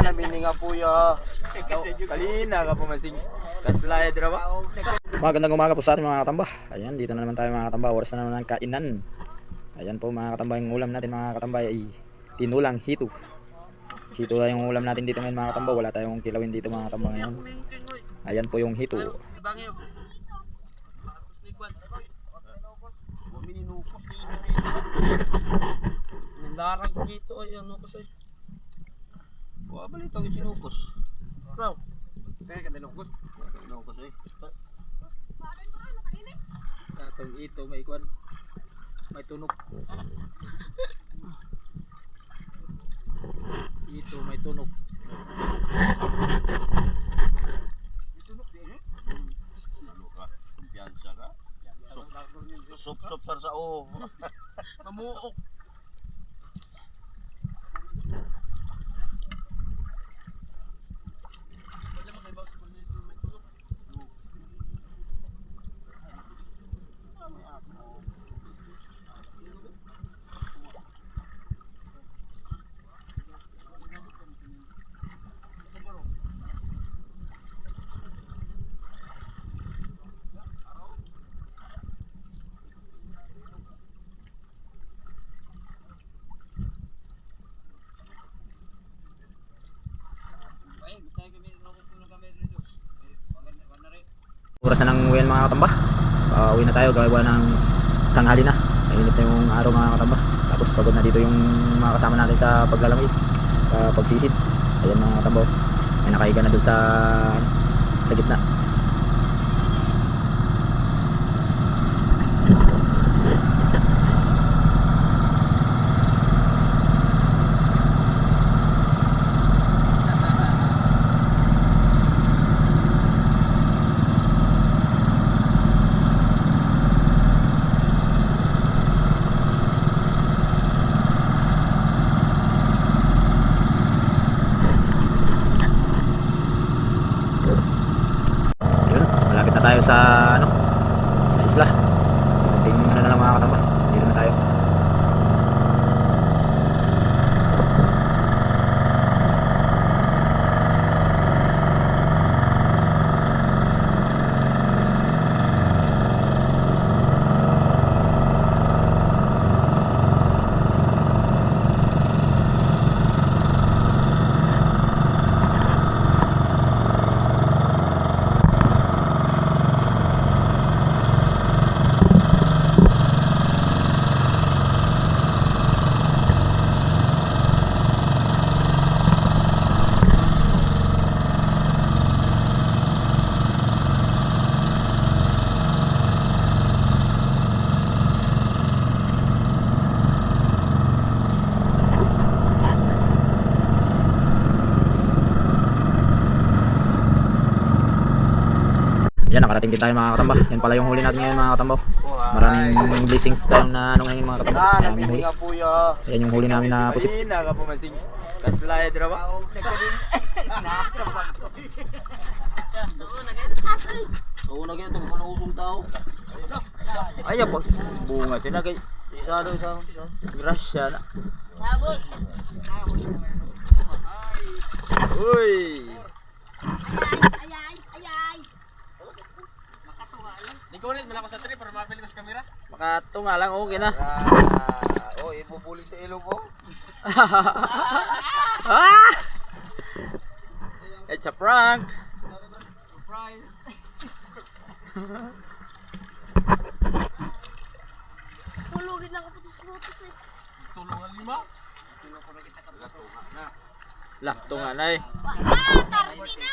Namini nga po ya. Kalina ka pumasing. Kaslaya dira ba? Magandang umaga po sa ating mga katamba. Ayan, dito na naman tayo mga katamba. Oras na naman ng kainan. Ayan po mga katamba, yung ulam natin mga katamba ay tinulang hito. Hito lang yung ulam natin dito ngayon mga katamba. Wala tayong kilawin dito mga katamba ngayon. Ayan po yung hito. Darag dito ay ano ko sa'yo. Wala balita ko sinukos. Bro, Kaya ka nilungkos. Sinukos eh. kasang ito may kwan. May tunog. Ito may tunog. Ano ka? Kumpiyansa ka? Sup sar sa o. Mamuok. Oras na ng uwian mga katamba. Uwi na tayo, gawa ng tanghali na. Mainit na yung araw mga katamba. Tapos pagod na dito yung mga kasama natin sa paglalamig, sa pagsisid. Ayan mga katamba, may nakahiga na doon sa gitna. Tayo sa sa isla. Konting ano na lang mga katamba. Dito na tayo. Yan, nakarating din tayo mga katamba. Yan pala yung huli natin ngayon mga katamba. Maraming blessings tayong na ano ngayon mga katamba. Namini nga po ya. Yan yung huli namin na pusit. Kalina ka pumasing. Kaslaya dira ba? Oo na kaya itong panausong tao. Ay, pag bunga sila kay Isa. grasya na. Uy! Ikunin mo lang ako sa trip para mabili mas kamera. Makatunga lang, okay na. Ibubuli sa ilong ko. Ah! It's a prank. Surprise. Tulugin na kaputis-putis eh. Tulungan lima. Lah, tunga na eh. Tardi na!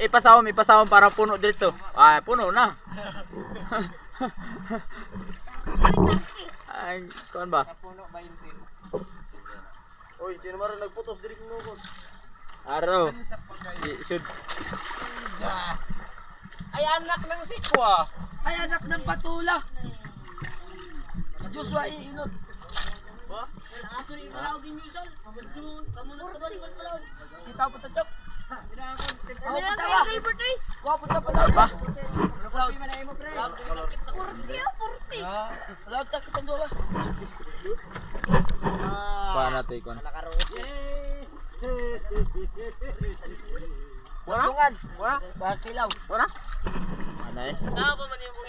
Ipasawom para puno dito. Ah, puno na. Ay, kuan ba? Puno 20. Oy, sino man nagputos diri ko mo? Araw. Should. Ay anak ng sikwa. Ay anak ng patula. Diyos wa iinot. Ba? Ato ni Malaw Ginyusol. Kamunot ka ba ni Malaw? Kita po tachok. Ano yan kay birthday? Wa punta pa daw ba? Kurti man ay mo pre. Kurti. Laut ta kita dola. Kuan natin kuan. Nakaroon. Wala? Wala? Bakilaw. Wala? Ano eh? Napa man yung